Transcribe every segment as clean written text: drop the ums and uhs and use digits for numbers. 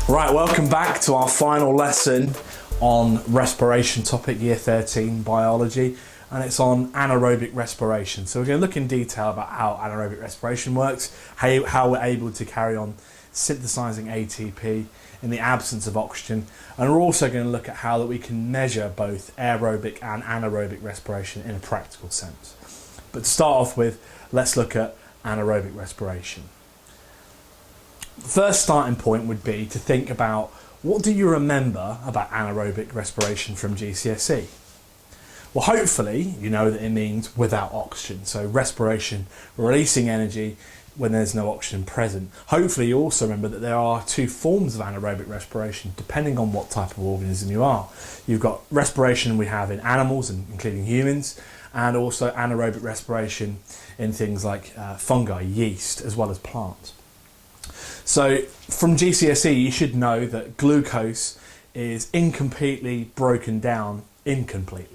Right, welcome back to our final lesson on respiration topic, year 13 biology, and it's on anaerobic respiration. So we're going to look in detail about how anaerobic respiration works, how we're able to carry on synthesizing ATP in the absence of oxygen, and we're also going to look at how that we can measure both aerobic and anaerobic respiration in a practical sense. But to start off with, let's look at anaerobic respiration. The first starting point would be to think about, what do you remember about anaerobic respiration from GCSE? Well, hopefully you know that it means without oxygen, so respiration, releasing energy when there's no oxygen present. Hopefully you also remember that there are two forms of anaerobic respiration depending on what type of organism you are. You've got respiration we have in animals, including humans, and also anaerobic respiration in things like fungi, yeast, as well as plants. So from GCSE you should know that glucose is incompletely broken down into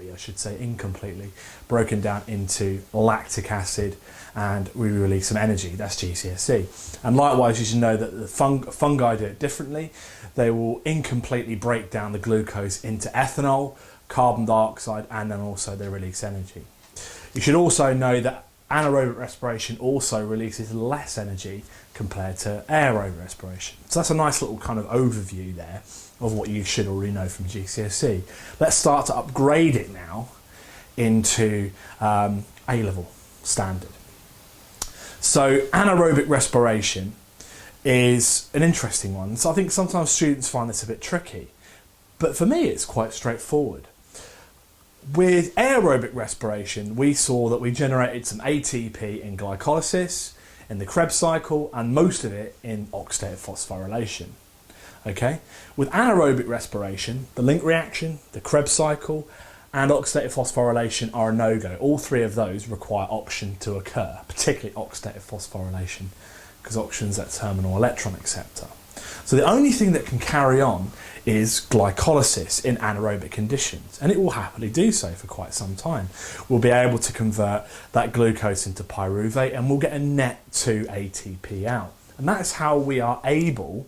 lactic acid, and we release some energy. That's GCSE. And likewise you should know that the fungi do it differently. They will incompletely break down the glucose into ethanol, carbon dioxide, and then also they release energy. You should also know that anaerobic respiration also releases less energy compared to aerobic respiration. So that's a nice little kind of overview there of what you should already know from GCSE. Let's start to upgrade it now into A-level standard. So anaerobic respiration is an interesting one. So I think sometimes students find this a bit tricky, but for me it's quite straightforward. With aerobic respiration, we saw that we generated some ATP in glycolysis, in the Krebs cycle, and most of it in oxidative phosphorylation. Okay? With anaerobic respiration, the link reaction, the Krebs cycle, and oxidative phosphorylation are a no-go. All three of those require oxygen to occur, particularly oxidative phosphorylation, because oxygen's that terminal electron acceptor. So the only thing that can carry on is glycolysis in anaerobic conditions, and it will happily do so for quite some time. We'll be able to convert that glucose into pyruvate, and we'll get a net 2 ATP out. And that's how we are able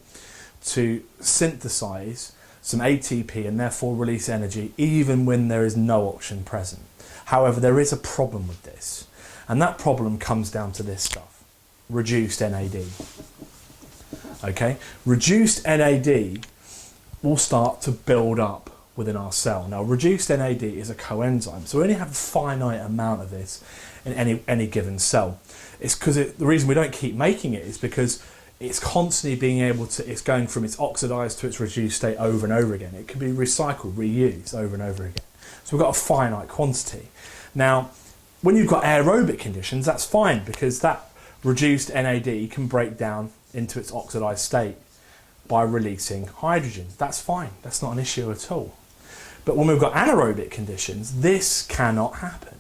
to synthesize some ATP and therefore release energy even when there is no oxygen present. However, there is a problem with this, and that problem comes down to this stuff: reduced NAD. Okay, reduced NAD will start to build up within our cell. Now, reduced NAD is a coenzyme, so we only have a finite amount of this in any given cell. It's because the reason we don't keep making it is because it's constantly being able to, it's going from its oxidized to its reduced state over and over again. It can be recycled, reused over and over again. So we've got a finite quantity. Now, when you've got aerobic conditions, that's fine, because that reduced NAD can break down into its oxidized state by releasing hydrogen. That's fine, that's not an issue at all. But when we've got anaerobic conditions, this cannot happen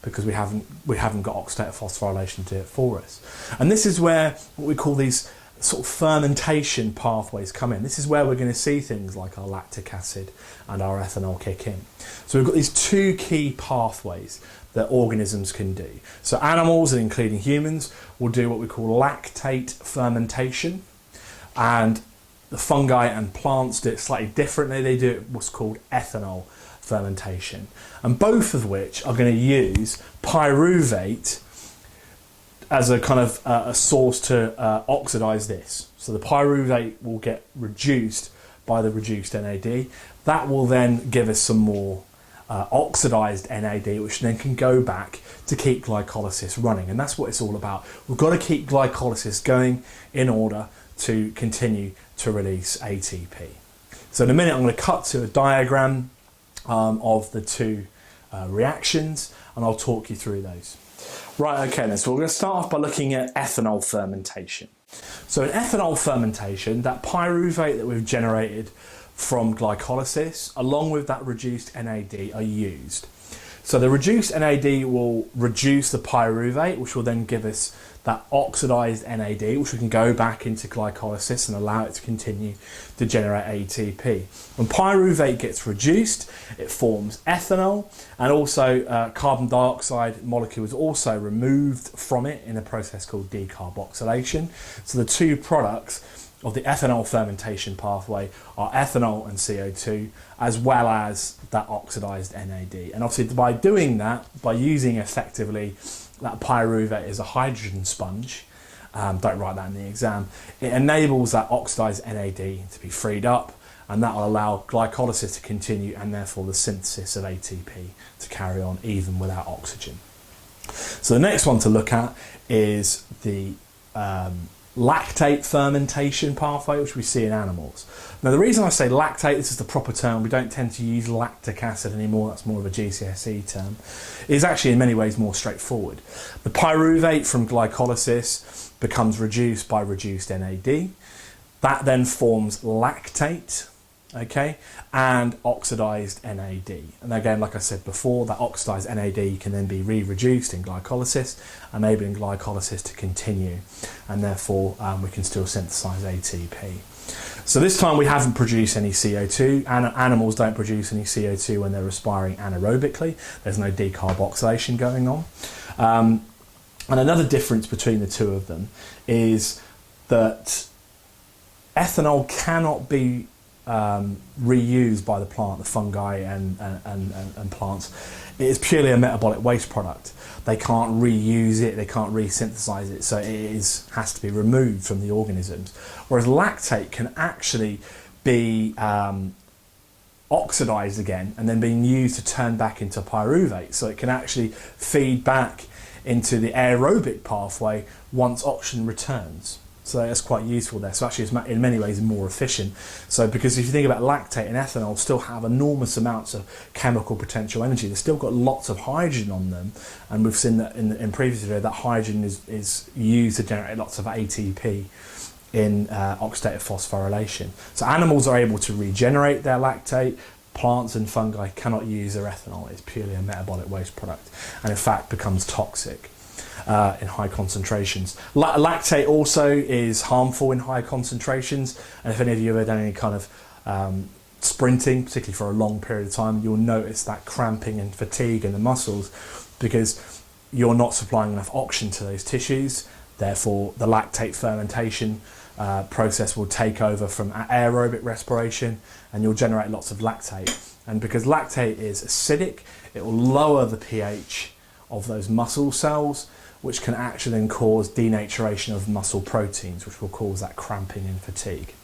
because we haven't got oxidative phosphorylation to do it for us. And this is where what we call these sort of fermentation pathways come in. This is where we're going to see things like our lactic acid and our ethanol kick in. So we've got these two key pathways that organisms can do. So animals, and including humans, will do what we call lactate fermentation, and the fungi and plants do it slightly differently. They do it what's called ethanol fermentation, and both of which are going to use pyruvate as a kind of a source to oxidize this. So the pyruvate will get reduced by the reduced NAD. That will then give us some more oxidized NAD, which then can go back to keep glycolysis running. And that's what it's all about. We've got to keep glycolysis going in order to continue to release ATP. So in a minute I'm going to cut to a diagram of the two reactions, and I'll talk you through those. Right, okay then, so we're going to start off by looking at ethanol fermentation. So in ethanol fermentation, that pyruvate that we've generated from glycolysis, along with that reduced NAD, are used So the reduced NAD will reduce the pyruvate, which will then give us that oxidized NAD, which we can go back into glycolysis and allow it to continue to generate ATP. When pyruvate gets reduced, it forms ethanol, and also carbon dioxide molecule is also removed from it in a process called decarboxylation. So the two products of the ethanol fermentation pathway are ethanol and CO2, as well as that oxidized NAD. And obviously by doing that, by using effectively that pyruvate as a hydrogen sponge, don't write that in the exam, it enables that oxidized NAD to be freed up, and that will allow glycolysis to continue and therefore the synthesis of ATP to carry on even without oxygen. So the next one to look at is the lactate fermentation pathway, which we see in animals. Now the reason I say lactate, this is the proper term, we don't tend to use lactic acid anymore, that's more of a GCSE term, is actually in many ways more straightforward. The pyruvate from glycolysis becomes reduced by reduced NAD. That then forms lactate, okay, and oxidized NAD. And again, like I said before, that oxidized NAD can then be re-reduced in glycolysis, enabling glycolysis to continue, and therefore we can still synthesize ATP. So this time we haven't produced any CO2, and animals don't produce any CO2 when they're respiring anaerobically. There's no decarboxylation going on. And another difference between the two of them is that ethanol cannot be reused by the plant, the fungi and plants. It is purely a metabolic waste product. They can't reuse it, they can't resynthesize it, so it has to be removed from the organisms. Whereas lactate can actually be oxidized again and then being used to turn back into pyruvate, so it can actually feed back into the aerobic pathway once oxygen returns. So that's quite useful there. So actually it's in many ways more efficient. So because if you think about lactate and ethanol still have enormous amounts of chemical potential energy, they've still got lots of hydrogen on them, and we've seen that in previous video that hydrogen is used to generate lots of ATP in oxidative phosphorylation. So animals are able to regenerate their lactate. Plants and fungi cannot use their ethanol. It's purely a metabolic waste product, and in fact becomes toxic in high concentrations. Lactate also is harmful in high concentrations, and if any of you have ever done any kind of sprinting, particularly for a long period of time, you'll notice that cramping and fatigue in the muscles because you're not supplying enough oxygen to those tissues. Therefore the lactate fermentation process will take over from aerobic respiration, and you'll generate lots of lactate. And because lactate is acidic, it will lower the pH of those muscle cells, which can actually then cause denaturation of muscle proteins, which will cause that cramping and fatigue.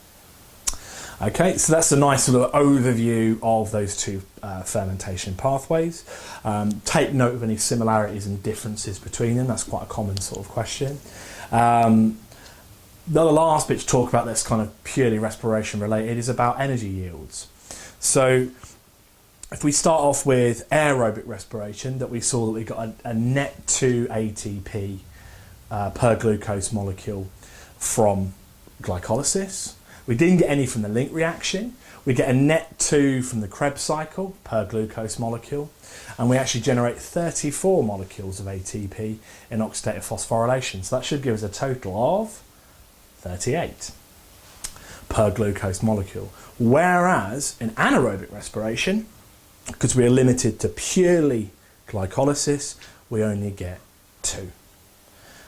Okay, so that's a nice little overview of those two fermentation pathways. Take note of any similarities and differences between them. That's quite a common sort of question. The last bit to talk about that's kind of purely respiration related is about energy yields. So if we start off with aerobic respiration, that we saw that we got a net 2 ATP per glucose molecule from glycolysis. We didn't get any from the link reaction. We get a net 2 from the Krebs cycle per glucose molecule, and we actually generate 34 molecules of ATP in oxidative phosphorylation. So that should give us a total of 38 per glucose molecule. Whereas in anaerobic respiration, because we are limited to purely glycolysis, we only get 2.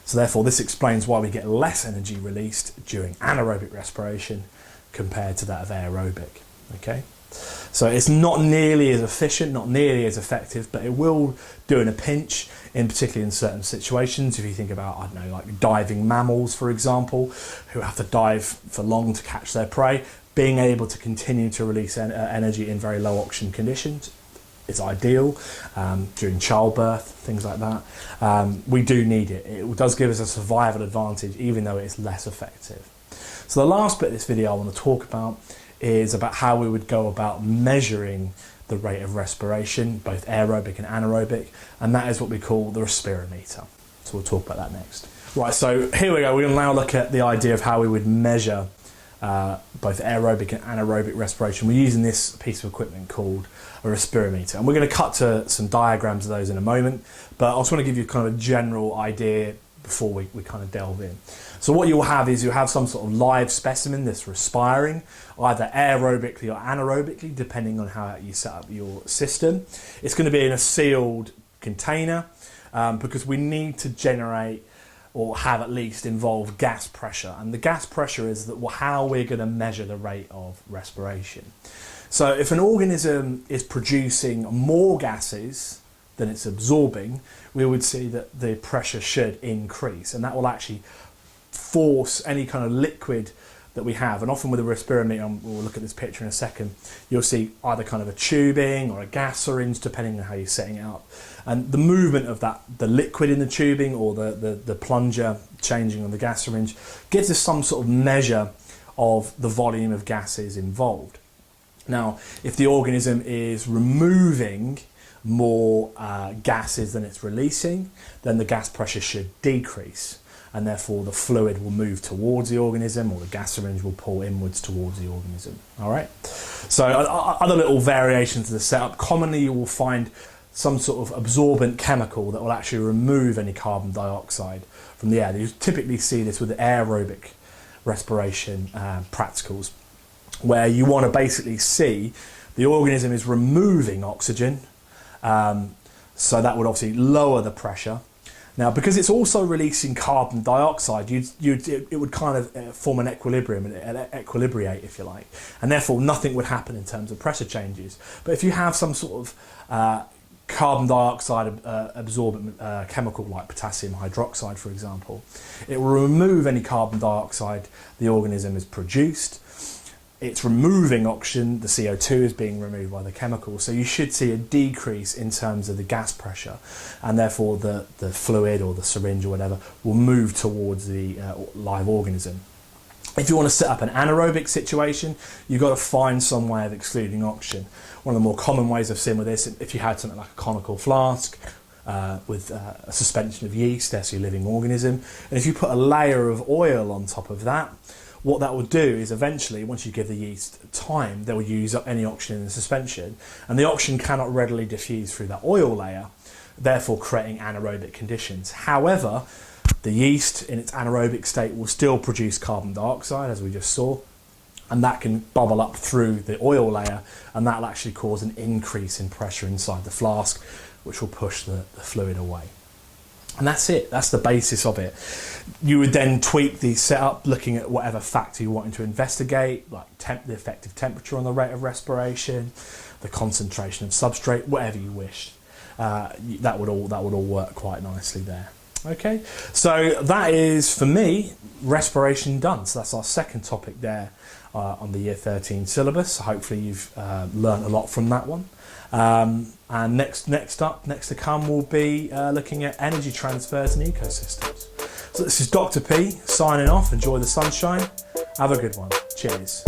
So therefore this explains why we get less energy released during anaerobic respiration compared to that of aerobic. Okay, so it's not nearly as efficient, not nearly as effective, but it will do in a pinch, particularly in certain situations. If you think about, I don't know, like diving mammals, for example, who have to dive for long to catch their prey, being able to continue to release energy in very low oxygen conditions is ideal. During childbirth, things like that, we do need it. It does give us a survival advantage, even though it's less effective. So the last bit of this video I want to talk about is about how we would go about measuring the rate of respiration, both aerobic and anaerobic, and that is what we call the respirometer. So we'll talk about that next. Right, so here we go. We're going to now look at the idea of how we would measure both aerobic and anaerobic respiration, we're using this piece of equipment called a respirometer. And we're going to cut to some diagrams of those in a moment, but I just want to give you kind of a general idea before we kind of delve in. So what you'll have is you'll have some sort of live specimen that's respiring, either aerobically or anaerobically, depending on how you set up your system. It's going to be in a sealed container because we need to generate or have at least involved gas pressure. And the gas pressure is how we're going to measure the rate of respiration. So if an organism is producing more gases than it's absorbing, we would see that the pressure should increase, and that will actually force any kind of liquid that we have. And often with a respirometer, we'll look at this picture in a second, you'll see either kind of a tubing or a gas syringe, depending on how you're setting it up. And the movement of that, the liquid in the tubing or the plunger changing on the gas syringe, gives us some sort of measure of the volume of gases involved. Now, if the organism is removing more gases than it's releasing, then the gas pressure should decrease, and therefore the fluid will move towards the organism, or the gas syringe will pull inwards towards the organism. All right. So other little variations of the setup. Commonly, you will find some sort of absorbent chemical that will actually remove any carbon dioxide from the air. You typically see this with aerobic respiration practicals, where you want to basically see the organism is removing oxygen. So that would obviously lower the pressure. Now, because it's also releasing carbon dioxide, it would kind of form an equilibrium, equilibrate, if you like, and therefore nothing would happen in terms of pressure changes. But if you have some sort of carbon dioxide absorbent chemical like potassium hydroxide, for example, it will remove any carbon dioxide the organism has produced. It's removing oxygen, the CO2 is being removed by the chemical, so you should see a decrease in terms of the gas pressure, and therefore the fluid or the syringe or whatever will move towards the live organism. If you want to set up an anaerobic situation, you've got to find some way of excluding oxygen. One of the more common ways I've seen with this, if you had something like a conical flask with a suspension of yeast, that's your living organism, and if you put a layer of oil on top of that, what that will do is eventually, once you give the yeast time, they will use up any oxygen in the suspension, and the oxygen cannot readily diffuse through that oil layer, therefore creating anaerobic conditions. However, the yeast in its anaerobic state will still produce carbon dioxide, as we just saw, and that can bubble up through the oil layer, and that will actually cause an increase in pressure inside the flask, which will push the fluid away. And that's it, that's the basis of it. You would then tweak the setup looking at whatever factor you're wanting to investigate, like the effective temperature on the rate of respiration, the concentration of substrate, whatever you wish. That would all work quite nicely there. Okay, so that is, for me, respiration done. So that's our second topic there on the Year 13 syllabus. Hopefully you've learned a lot from that one. And next to come, we'll be looking at energy transfers and ecosystems. So this is Dr. P signing off. Enjoy the sunshine. Have a good one. Cheers.